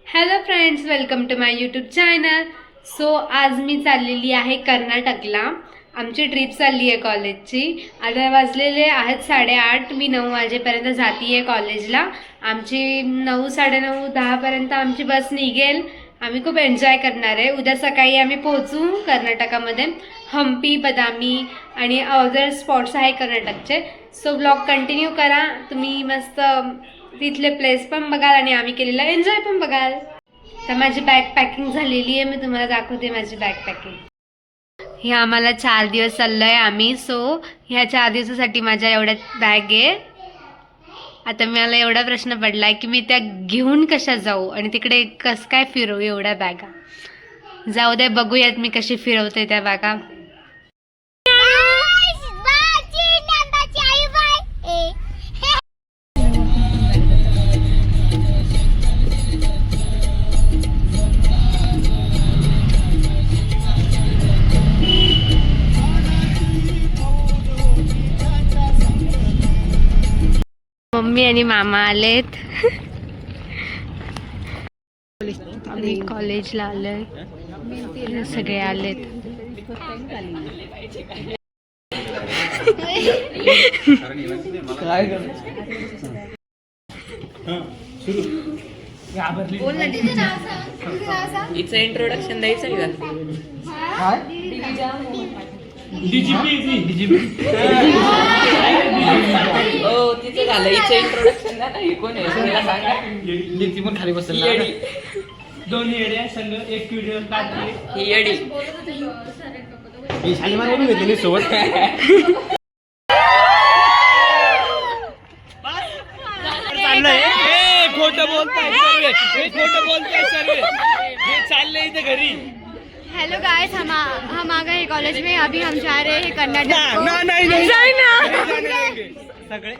Hello friends, welcome to my YouTube channel. So आज मी चाललेली आहे कर्नाटकला. आमची ट्रिप चालली आहे कॉलेजची. आता वाजलेले आहेत 8:30. मी 9 वाजेपर्यंत जाती आहे कॉलेजला. आमची 9, 9:30, 10पर्यंत आमची बस निघेल. आम्ही खूप एन्जॉय करणार आहे. उद्या सकाळी आम्ही पोहोचू कर्नाटकामध्ये. हम्पी, बदामी आणि अदर स्पॉट्स आहे कर्नाटकचे. सो ब्लॉग कंटिन्यू करा. तुम्ही मस्त तिथले प्लेस पण बघाल आणि आम्ही केलेला एन्जॉय पण बघाल. तर माझी बॅग पॅकिंग झालेली आहे. मी तुम्हाला दाखवते माझी बॅग पॅकिंग. हे आम्हाला 4 दिवस चाललोय आम्ही. सो ह्या 4 दिवसासाठी माझ्या एवढ्या बॅग आहे. आता मला एवढा प्रश्न पडलाय की मी त्या घेऊन कशा जाऊ आणि तिकडे कसं काय फिरवू एवढ्या बॅगा. जाऊ दे, बघूयात मी कशी फिरवते त्या बॅगा. मम्मी आणि मामा आलेत. आम्ही कॉलेजला आलोय. सगळे आलेत. इथं इंट्रोडक्शन द्यायचं आहे का? हो तिचं झालं. हिचं इंट्रोडक्शन द्या ना. कोण आहे तिला सांगा. ती पण खाली बसेल. दोन येड्या संघ एक व्हिडिओ काढते. ही येडी मी शालीमार म्हणून घेतली सोबत. चाललंय खोटं बोलताय सर्व. खोटं बोलताय सर्व. हे चाललंय इथे घरी. हेलो गाइस, हम आ गए कॉलेज में. अभी हम जा रहे हैं कर्नाटक को. नहीं सगळे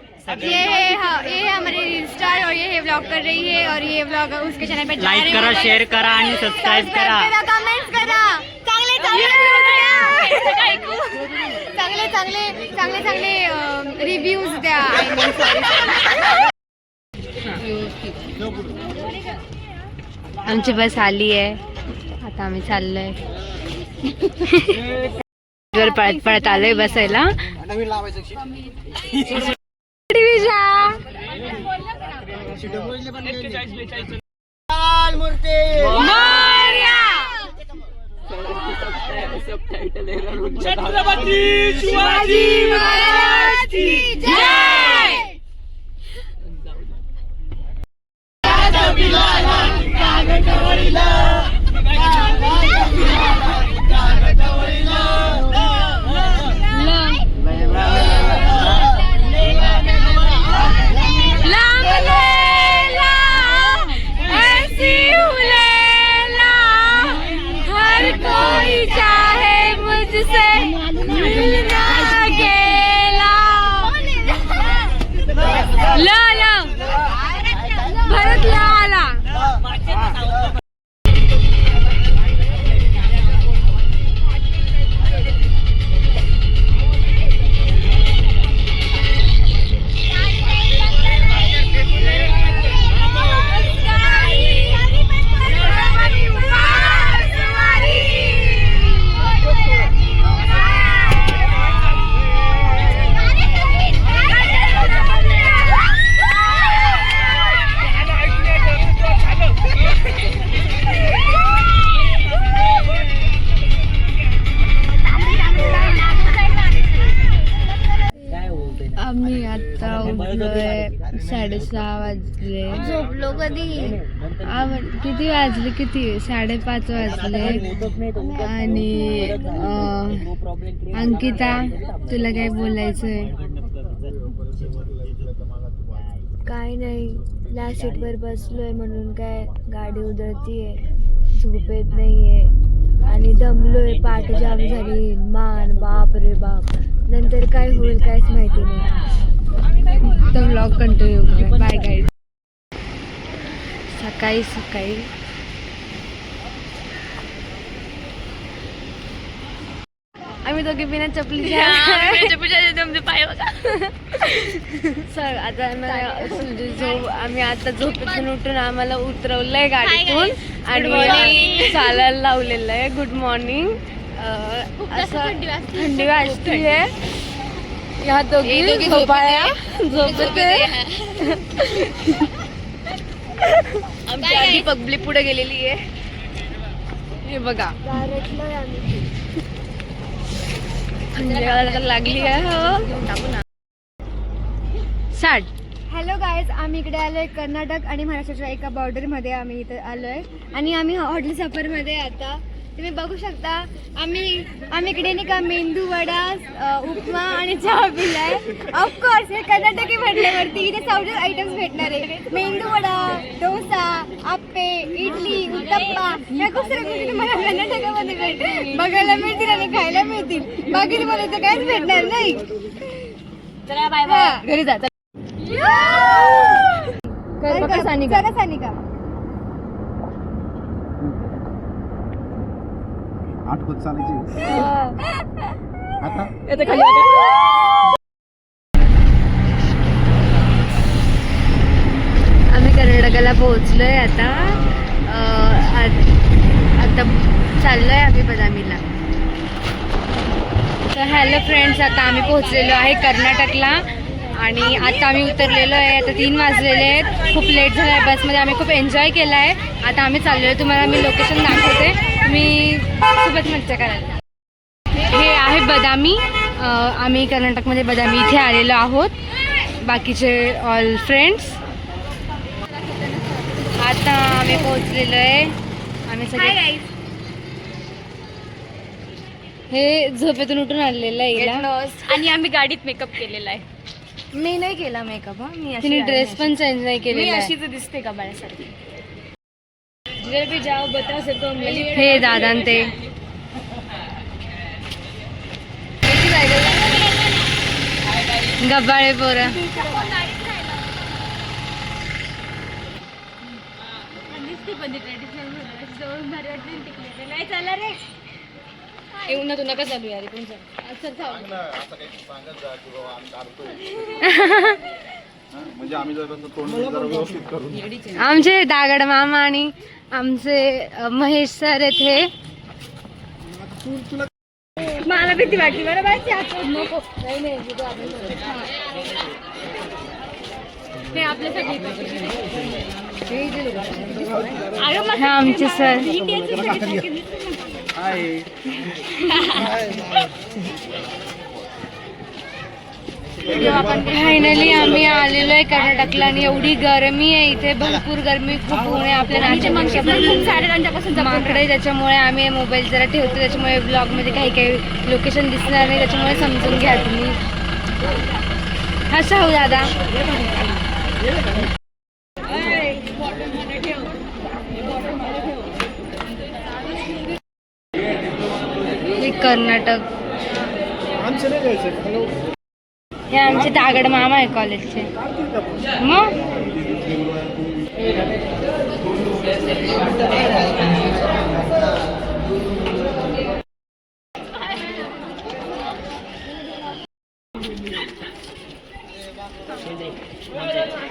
ये है हमारे रील स्टार और ये है व्लॉग कर रही है और ये व्लॉग उसके चैनल पे लाईक करा, शेअर करा आणि सबस्क्राईब करा. कमेंट्स करा. चांगले रिव्ह्यूज द्या. आमची बस आली आहे. आता आम्ही चाललोय. पळत पळत आलोय बसायला. छत्रपती शिवाजी महाराज की जय. आम्ही आता उठलोय. 6:30 वाजले. झोपलो कधी? किती वाजले? 5:30 वाजले. आणि अंकिता, तुला काय बोलायचंय? काय नाही, लास्ट सीटवर बसलोय म्हणून काय गाडी उधळतीये. झोप येत नाहीये आणि दमलोय. पाठ जाम झाली. मान बाप रे बाप. नंतर काय होईल काहीच माहिती नाही. तर व्लॉग कंटिन्यू करा. Bye guys. सकाळी आम्ही दोघे बिना चपलीचे सर आता आम्ही आता झोपेतून उठून आम्हाला उतरवलंय गाडीतून आणि चालायला लावलेलं आहे. Good morning. असं थंडी वाजतीये. ह्या दोघी झोपाया झोपते. आमची आधी पगली पुढे गेलेली आहे. हे बघा थंडी लागली आहे. 60. हॅलो गाईज, आम्ही इकडे आलोय कर्नाटक आणि महाराष्ट्राच्या एका बॉर्डरमध्ये आम्ही इथे आलोय आणि आम्ही हॉटेल सफरमध्ये आता तुम्ही बघू शकता. आम्ही इकडे नाही का मेंदू वडा, उपमा आणि चहा पिलाय. ऑफकोर्स हे कर्नाटकी म्हटल्यावरती इथे साऊथ आयटम्स भेटणार आहे. मेंदू वडा, डोसा, आप्पे, इडली, उत्तप्पा या खूप साऱ्या गोष्टी मला कर्नाटकामध्ये बघायला मिळतील आणि खायला मिळतील. बाकी तुम्हाला इथं काहीच भेटणार नाही. चला बाय बाय, घरी जा. सानिका 8 होत चालायची आता आम्ही कर्नाटकाला पोहोचलोय. आता चाललोय आम्ही बदामीला. तर हॅलो फ्रेंड्स, आता आम्ही पोहोचलेलो आहे कर्नाटकला आणि आता आम्ही उतरलेलो आहे. आता 3 वाजलेले आहेत. खूप लेट झाला आहे बसमध्ये. आम्ही खूप एन्जॉय केला आहे. आता आम्ही चाललेलो आहे. तुम्हाला मी लोकेशन दाखवते. मी खूपच मज्जा करायला. हे आहे बदामी. आम्ही कर्नाटकमध्ये बदामी इथे आलेलो आहोत, बाकीचे ऑल फ्रेंड्स. आता आम्ही पोहोचलेलो आहे. आम्ही सगळे हे झोपेतून उठून आलेलं आहे आणि आम्ही गाडीत मेकअप केलेला आहे. मी नाही केला मेकअप. मी तिने ड्रेस पण चेंज नाही मी केलेला आहे. अशीच दिसते का बाळासारखी. जिधर भी जाओ बता सकते हो मेरी. हे दादा न ते गब्बाळे पोरं. येऊ ना, तू नका चालू यार. पण म्हणजे आम्ही जर तोंड जरा व्यवस्थित करून आमचे दागड मामा आणि आमचे महेश सर येथे. मला भीती वाटली बरं बाय. नको हे आपल्यासाठी हा आमचे सर. फायनली आम्ही आलेलो आहे कर्नाटकला आणि एवढी गरमी आहे इथे. भरपूर गरमी, खूप ऊन आहे. आपल्या नाशिक खूप सारे त्यांच्यापासून माकडे, त्याच्यामुळे आम्ही मोबाईल जरा ठेवतो. त्याच्यामुळे ब्लॉगमध्ये काही काही लोकेशन दिसणार नाही. त्याच्यामुळे समजून घ्या तुम्ही. हा शाहू दादा. हे कर्नाटक. हे आमचे दागड मामा आहे कॉलेजचे. मग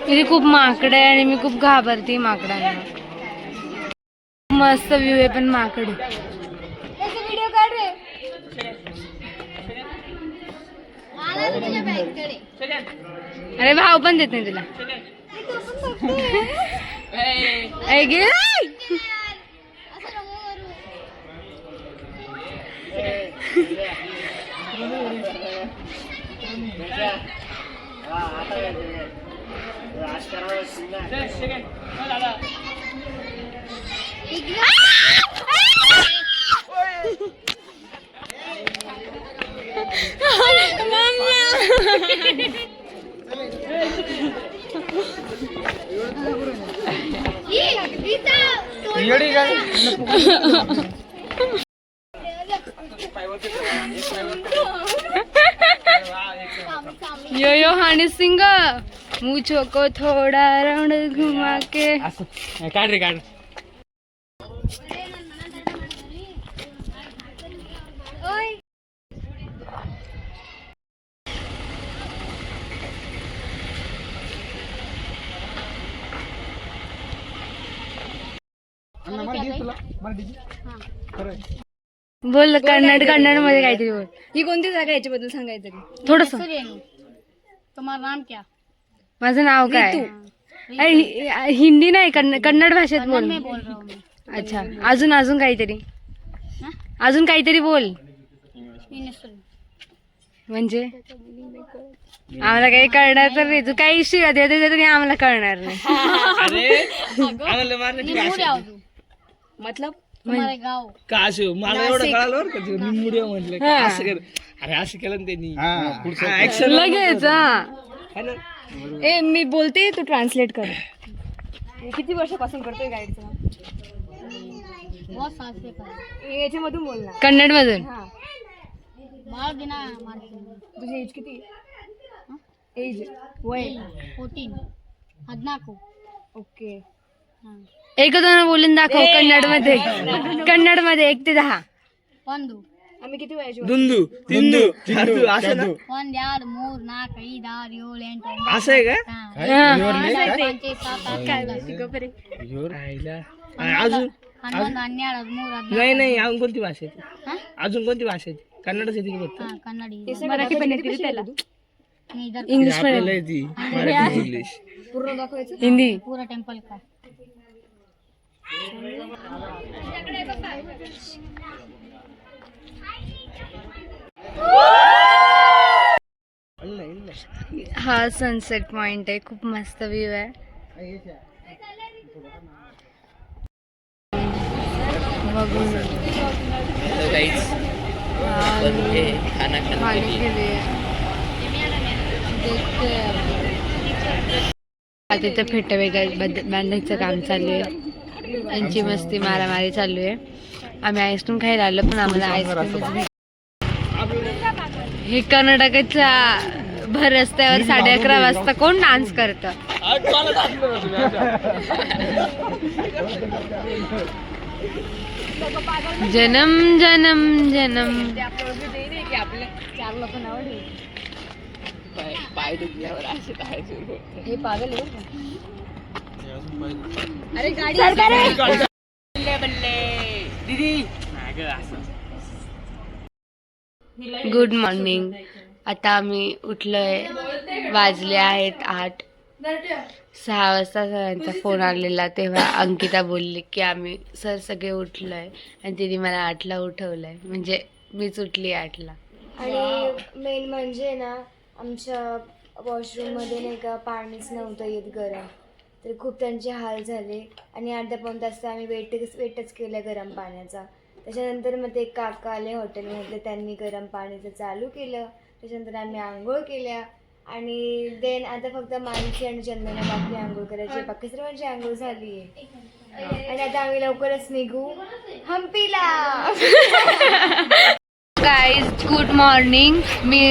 इथे खूप माकडे आहे आणि मी खूप घाबरते माकडांना. मस्त व्ह्यू आहे पण माकडे. व्हिडिओ काढ रे. अरे भाव पण देत नाही तुला. ऐ गे. यो यो हनी सिंह मुझो को थोड़ा राउंड घुमा के. काढ रे काढ. बोल कन्नड मध्ये काहीतरी बोल. ही कोणती जागा याच्याबद्दल सांगायचं थोडस. तुम्हाला नाम क्या? माझं नाव काय? हिंदी नाही, कन्नड भाषेत बोल. अच्छा, अजून काहीतरी, अजून काहीतरी बोल. म्हणजे आम्हाला काही कळणार तर नाही. तू काही शिव्या देते तरी आम्हाला कळणार नाही. मतलब का असं मला एवढं कळालं बरं का ते निमुड्या म्हटलं का असं कर. अरे असं केलं ना त्यांनी ऍक्शन लगेच. ए मी बोलते तू ट्रान्सलेट कर. किती वर्षापासून करतोय गाईडचं? याच्यामधून बोल ना. कन्नड मधून. तुझी एज किती? एज वय 14 ओके. एक दोन बोलून दाखव कन्नड मध्ये. कन्नड मध्ये 1 ते 10. ಒಂದು आम्ही किती वयाची? दुंदू तिंदू चादू असं ना. 1 2 3 4 5 6 7 8 9 असं आहे का? अजून 11 नाही अजून कोणती भाषा आहे? अजून कोणती भाषा आहे? कन्नडच येते की फक्त? कन्नडी मराठी पण येते त्याला. इंग्लिश आपल्याला येते मराठी इंग्लिश. पूर्ण दाखवायचं. हिंदी. पूरा टेम्पल का हा सनसेट पॉइंट आहे. खूप मस्त व्ह्यू आहे. बघून खाना पाणी गेले. आता इथं फेट वेगळ्या बांधायचं काम चालू आहे. त्यांची मस्ती मारामारी चालू आहे. आम्ही आईस्क्रीम खायला आलो पण आम्हाला आईस्क्रीम. हे कर्नाटकाच्या भर रस्त्यावर 11:30 वाजता कोण डान्स करतं? जन्म जन्म जन्म. पाय दुखल्यावर असे काय सुरू होतं. हे पागल आहे. Good morning. आता आम्ही उठलोय. वाजले आहेत 8. 6 वाजता सरांचा फोन आलेला तेव्हा अंकिता बोलली की आम्ही सगळे उठलोय आणि तिने मला 8ला उठवलंय. म्हणजे मीच उठली 8ला. आणि मेन म्हणजे ना आमच्या वॉशरूममध्ये नाही का पाणीच नव्हतं येत गरम. तर खूप त्यांचे हाल झाले आणि अर्धा पाऊण तास आम्ही वेटच केलं गरम पाण्याचा. त्याच्यानंतर मग ते काका आले हॉटेलमधले, त्यांनी गरम पाण्याचं चालू केलं. त्याच्यानंतर आम्ही आंघोळ केल्या आणि देन आता फक्त मानसी आणि चंदना बाकी आंघोळ करायची. बाकी सर्वांची आंघोळ झाली आहे आणि आता आम्ही लवकरच निघू हम्पीला. Guys good morning.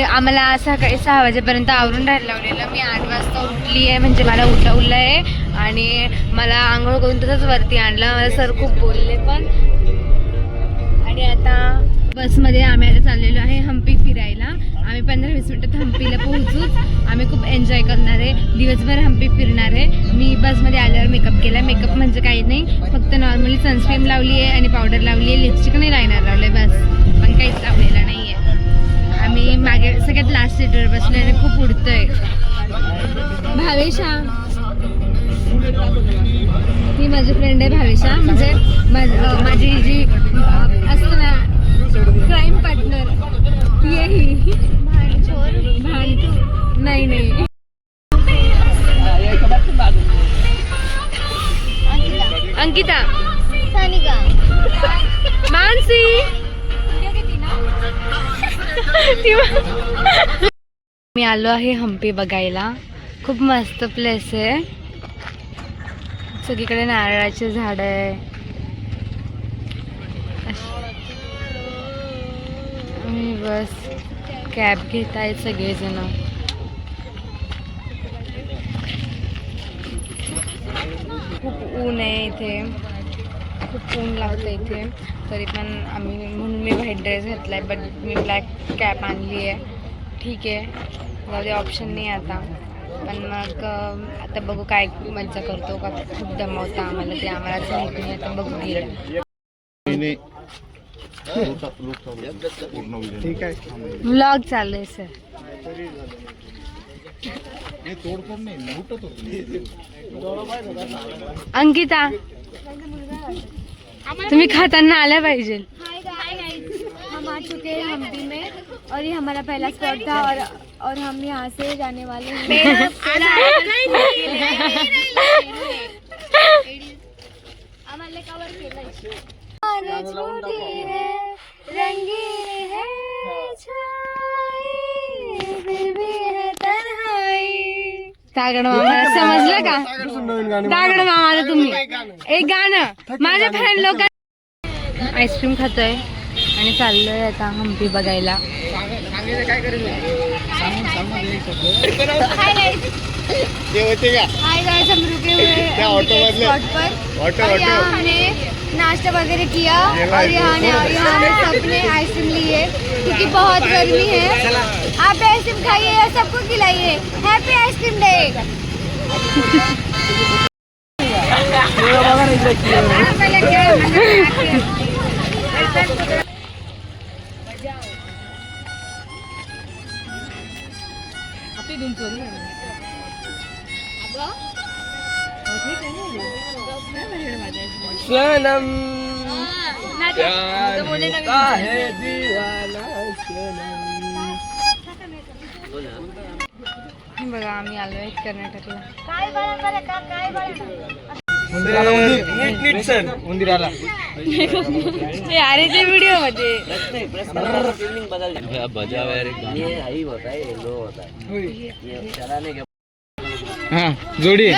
आम्हाला सकाळी 6 वाजेपर्यंत आवरून राहायला लावलेलं. मी 8 वाजता उठली आहे. म्हणजे मला उठवलं आहे आणि मला आंघोळ करून तसंच वरती आणलं. मला सर खूप बोलले पण. आणि आता बसमध्ये आम्ही आता चाललेलो आहे हम्पी फिरायला. आम्ही 15-20 मिनिटात हम्पीला पोहोचूच. आम्ही खूप एन्जॉय करणार आहे. दिवसभर हम्पी फिरणार आहे. मी बसमध्ये आल्यावर मेकअप केला. मेकअप म्हणजे काही नाही, फक्त नॉर्मली सनस्क्रीम लावली आहे आणि पावडर लावली आहे. लिपस्टिक नाही लायनर लावलं आहे बस. पण काहीच लावलेलं नाही आहे. आम्ही मागे सगळ्यात लास्ट सीटवर बसलो आणि खूप उडतोय. भावेशा ही माझी फ्रेंड आहे. भावेशा म्हणजे माझी जी असतं ना क्राईम पार्टनर ती आहे. ही नाही अंकिता मानसी. मी आलो आहे हम्पी बघायला. खूप मस्त प्लेस आहे. सगळीकडे नारळाचे झाड आहे. आणि बस कॅब घेत आहेत सगळेजण. खूप ऊन आहे इथे. खूप ऊन लागतं इथे. तरी पण म्हणून मी व्हाईट ड्रेस घातला आहे. बट मी ब्लॅक कॅप आणली आहे. ठीक आहे, माझे ऑप्शन नाही आता. पण मग आता बघू काय मज्जा करतो का खूप दमवता आम्हाला ते आम्हालाच माहित नाही. आता बघू गेलं ठीक आहे व्लॉग चालू आहे सर. अंकिता तुम्ही खाताना आल्या पाहिजे. हम आ चुके हैं हम्पी में और ये हमारा पहला स्पॉट था और हम यहाँ से जाने वाले हैं. दागड मामा समजलं का? दागड मामाला तुम्ही एक गाणं माझ्या फ्रेंड लोक आईस्क्रीम खातोय आणि चाललोय आता हम्पी बघायला. हाय गाइस, हम रुके हुए हैं स्पॉट पर और यहाँ हमने नाश्ता वगैरह किया और यहाँ हमने सबने आइसक्रीम ली है क्योंकि बहुत गर्मी है. आप आइसक्रीम खाइए और सबको खिलाइए. Happy ice cream day. सनम प्यार होता है दीवाना सनम. बघा आम्ही आलोय कर्नाटकला. नीट सर उंदिराला अरे ते व्हिडिओ मध्ये हा जोडी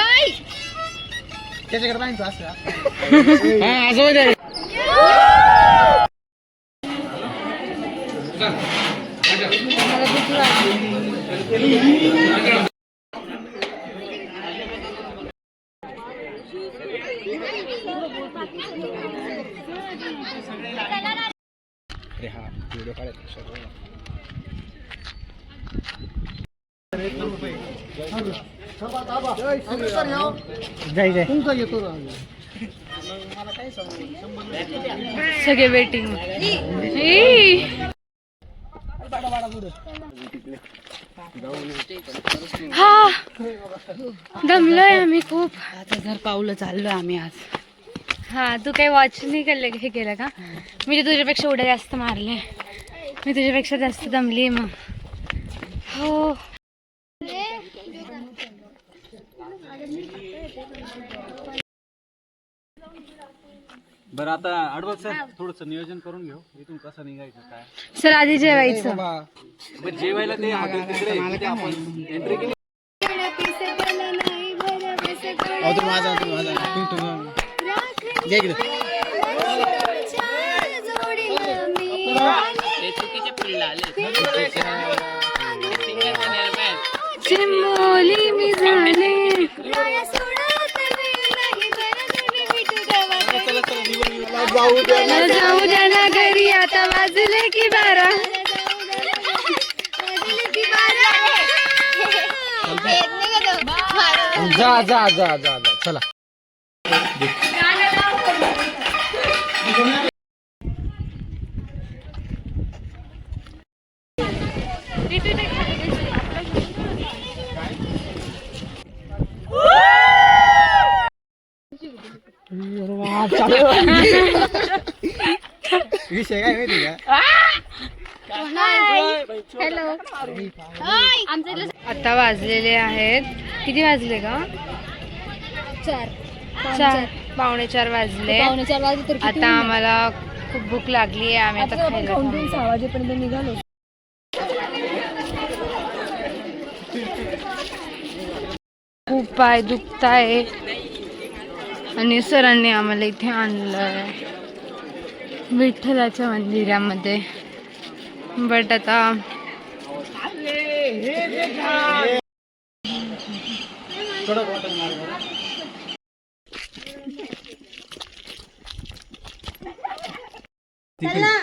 सगळे वेटिंग. हा दमलोय आम्ही खूप. आता घर पावलं चाललोय आम्ही आज. हा तू काही वॉच नाही केलं हे केलं का? मी तर तुझ्यापेक्षा उड्या जास्त मारले. मी तुझ्यापेक्षा जास्त दमली मग. हो बरं आता ॲडव्हान्स सर थोडंसं नियोजन करून घेऊ इथून कसं निघायचं काय. सर आधी जेवायचं. जेवायला ते हॉटेल तिकडे आपण एंट्री केली. चिंबोली मी झाले. जाऊ द्या ना घरी आता वाजले की 12. जा जा जा जा जा चला. विषय काय माहिती का? आता वाजलेले आहेत किती वाजले का? 4 पावणे 4 वाजले. आता आम्हाला खूप भूक लागली आहे. आम्ही आता खायला 6 वाजेपर्यंत निघालो. खूप पाय दुखताय आणि सरांनी आम्हाला इथे आणलंय विठ्ठलाच्या मंदिरामध्ये. बट आता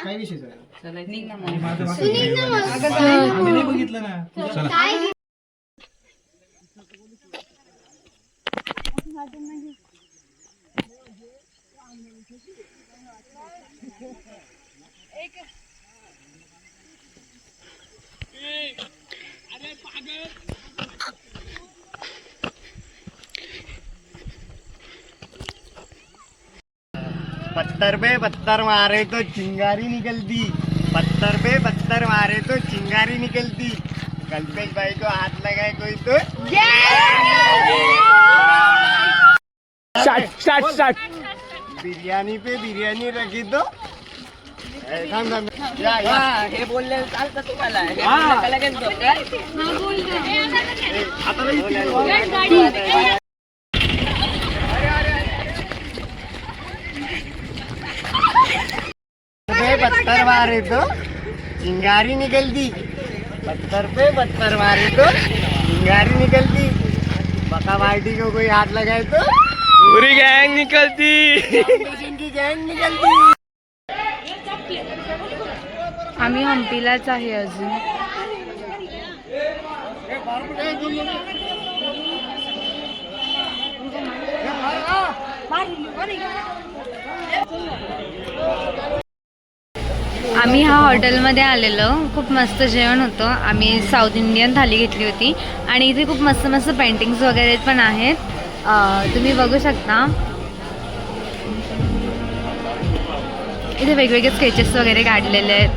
काय विषय बघितलं ना पत्थर पे पत्थर मारे तो चिंगारी निकलती, पत्थर पे पत्थर मारे तो चिंगारी निकलती, कल्पेश भाई को हाथ लगाए कोई तो स्टार्ट बिरयानी पे बिरयानी रखी तो थांब थांब या हे बोलले चालतं तुम्हाला हे बोललं का लगेच बघ काय? आता नाही पे पत्थर मारे तो चिंगारी निकलती, पत्थर पे पत्थर मारे तो चिंगारी निकलती, बका बाल्टी को कोई हाथ लगाए तो पूरी गैंग निकलती. की गैंग निकलती. आम्ही हम्पीलाच आहे अजून. आम्ही ह्या हॉटेलमध्ये आलेलो. खूप मस्त जेवण होतं. आम्ही साऊथ इंडियन थाली घेतली होती आणि इथे खूप मस्त मस्त पेंटिंग्स वगैरे पण आहेत. तुम्ही बघू शकता. इथे वेगवेगळे स्केचेस वगैरे काढलेले आहेत.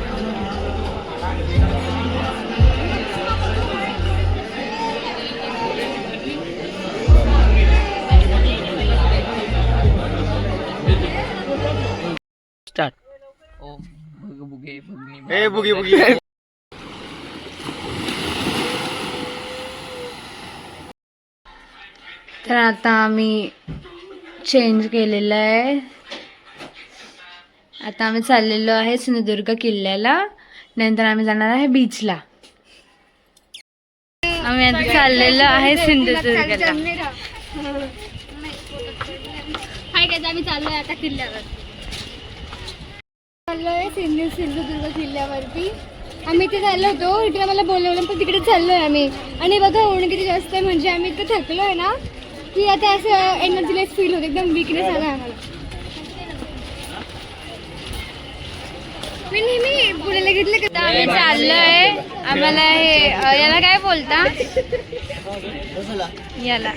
स्टार्ट. ओ बुगे बुगनी ए बुगी बुगी तर आता आम्ही चेंज केलेलं आहे. आता आम्ही चाललेलो आहे सिंधुदुर्ग किल्ल्याला. नंतर आम्ही जाणार आहे बीचला. आम्ही आता चाललेलो आहे सिंधुदुर्गला. हाय काय आम्ही चाललोय आता किल्ल्यावर. चाललोय सिंधुदुर्ग किल्ल्यावरती. आम्ही इथे चाललो होतो. इकडे मला बोलवलं पण तिकडे चाललोय आम्ही. आणि बघा ऊन किती जास्त आहे. म्हणजे आम्ही इतकं थकलोय ना की आता असं एनर्जीलेस फील होतं. एकदम वीकनेस आला आम्हाला. मी नेहमी पुण्याला घेतलं का आम्ही चाललोय. आम्हाला हे याला काय बोलता, याला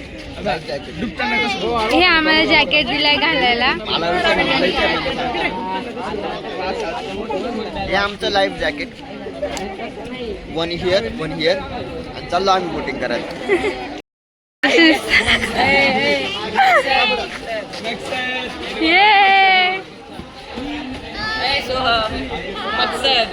हे आम्हाला जॅकेट दिलंय घालायला. हे आमचं लाईफ जॅकेट. वन हिअर आणि चाललो आम्ही बोटिंग करायला. ये सोहम मकसद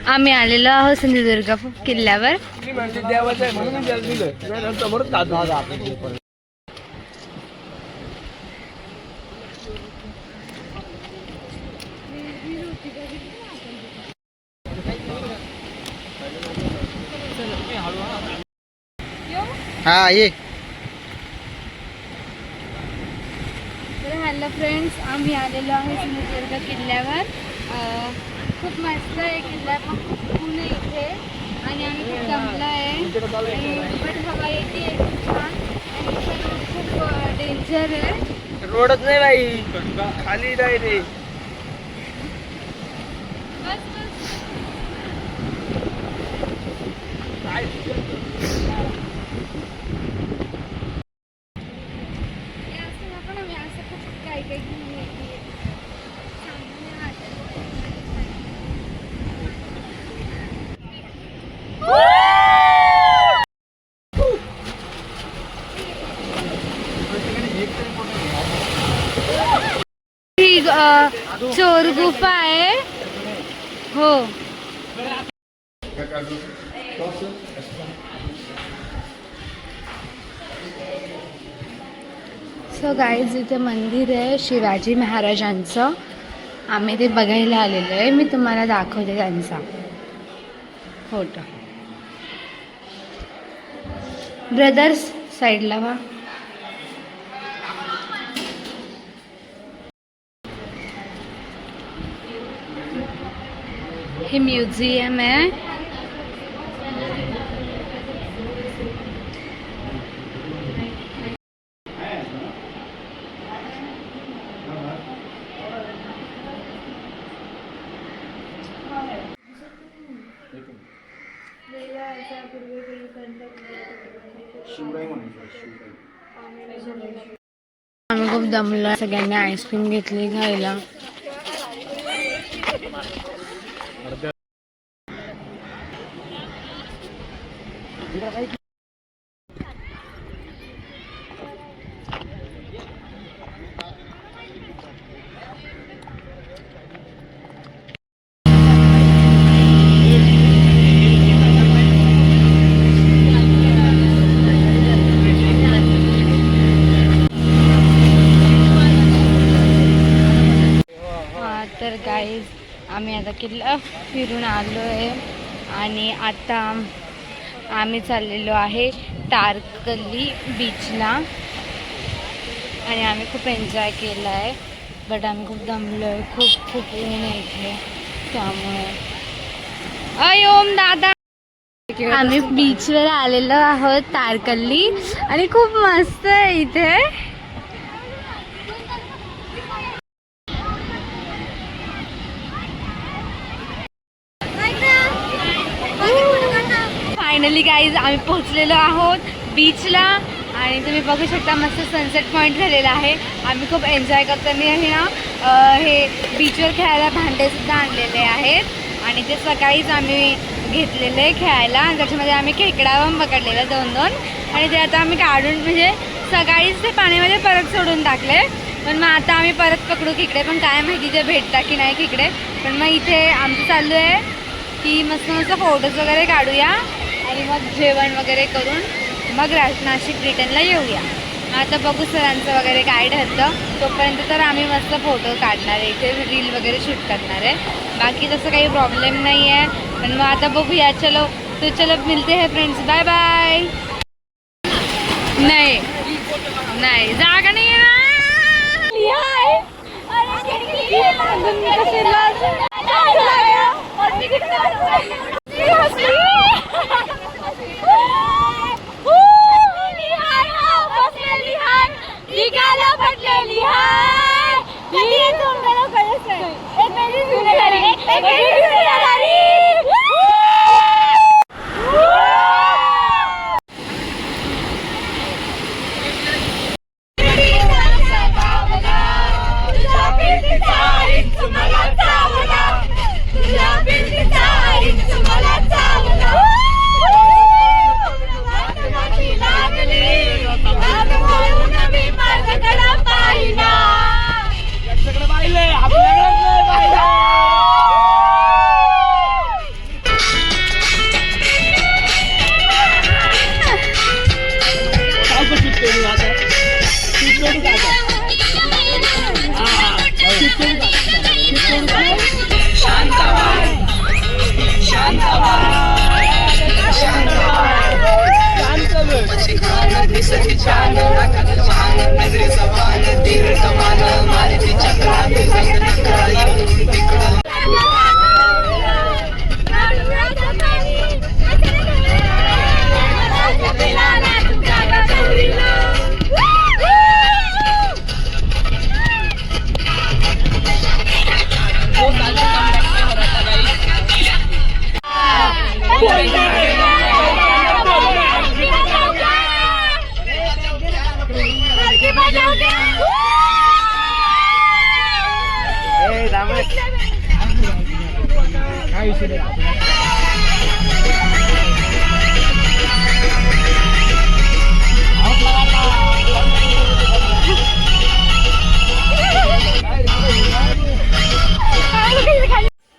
आम्ही आलेलो आहोत सिंधुदुर्ग किल्ल्यावर. देवाचं आहे म्हणून मी त्याला दिलं. समोरच जातो. हा ये. तर हॅलो फ्रेंड्स, आम्ही आलेलो आहे सिंधुदुर्ग किल्ल्यावर. खूप मस्त आहे किल्ला. पुणे इथे आणि आम्ही खूप दमलो आहे. पण हवा येते खूप छान. आणि खूप डेंजर आहे. रोडच नाही बाई, खाली नाही रे. बस बस. हे असं नको ना. मी असं खूप काही काही घेऊन येते. चांगलं नाही वाटत. ही चोर गुफा आहे. हो. सो गाईज, इथे मंदिर आहे शिवाजी महाराजांचं. आम्ही ते बघायला आलेलो आहे. मी तुम्हाला दाखवते त्यांचा फोटो. ब्रदर्स साईडला वा. हे म्युझियम आहे. आम्ही खूप दमलो. सगळ्यांनी आईस्क्रीम घेतली खायला. तर गाईज आम्ही आता किल्ला फिरून आलो आहे आणि आता आम्ही चाललेलो आहे तारकर्ली बीचला आणि आम्ही खूप एन्जॉय केला आहे. बट आम्ही खूप दमलो आहे. खूप खूप ऊन आहे इथे त्यामुळे. अय ओम दादा, आम्ही बीचवर आलेलो आहोत तारकर्ली आणि खूप मस्त आहे इथे. फायनली गाईज आम्ही पोहोचलेलो आहोत बीचला आणि तुम्ही बघू शकता मस्त सनसेट पॉईंट झालेला आहे. आम्ही खूप एन्जॉय करताना आहे ना हे बीचवर खेळायला भांडेसुद्धा आणलेले आहेत आणि ते सकाळीच आम्ही घेतलेले खेळायला. त्याच्यामध्ये आम्ही खेकडा पण पकडलेला 2-2 आणि ते आता आम्ही काढून म्हणजे सकाळीच ते पाण्यामध्ये परत सोडून टाकले. पण मग आता आम्ही परत पकडू खेकडे, पण काय माहिती ते भेटता की नाही खेकडे. पण मग इथे आमचं चालू आहे की मस्त मस्त फोटोज वगैरे काढूया आणि मग जेवण वगैरे करून मग नाशिक रिटर्नला येऊया. आता बघू सरांचं वगैरे काय ठरतं. तोपर्यंत तर आम्ही मस्त फोटो काढणार आहे, इथे रील वगैरे शूट करणार आहे. बाकी तसं काही प्रॉब्लेम नाही आहे. पण मग आता बघूया. चलो तो चलो मिलते हैं फ्रेंड्स. Bye bye. नाही नाही जागा नाही आहे ना.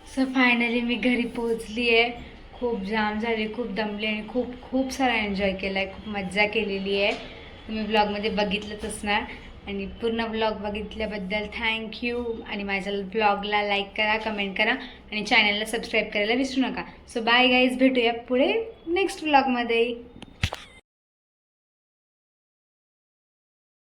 सो फायनली मी घरी पोहोचली आहे. खूप जाम झाली, खूप दमली आणि खूप सारा एन्जॉय केला आहे. खूप मज्जा केलेली आहे. तुम्ही ब्लॉगमध्ये बघितलंच असणार आणि पूर्ण ब्लॉग बघितल्याबद्दल थँक्यू. आणि माझ्या ब्लॉगला लाईक करा, कमेंट करा आणि चॅनलला सबस्क्राईब करायला विसरू नका. सो बाय गाईज, भेटूया पुढे नेक्स्ट ब्लॉगमध्ये.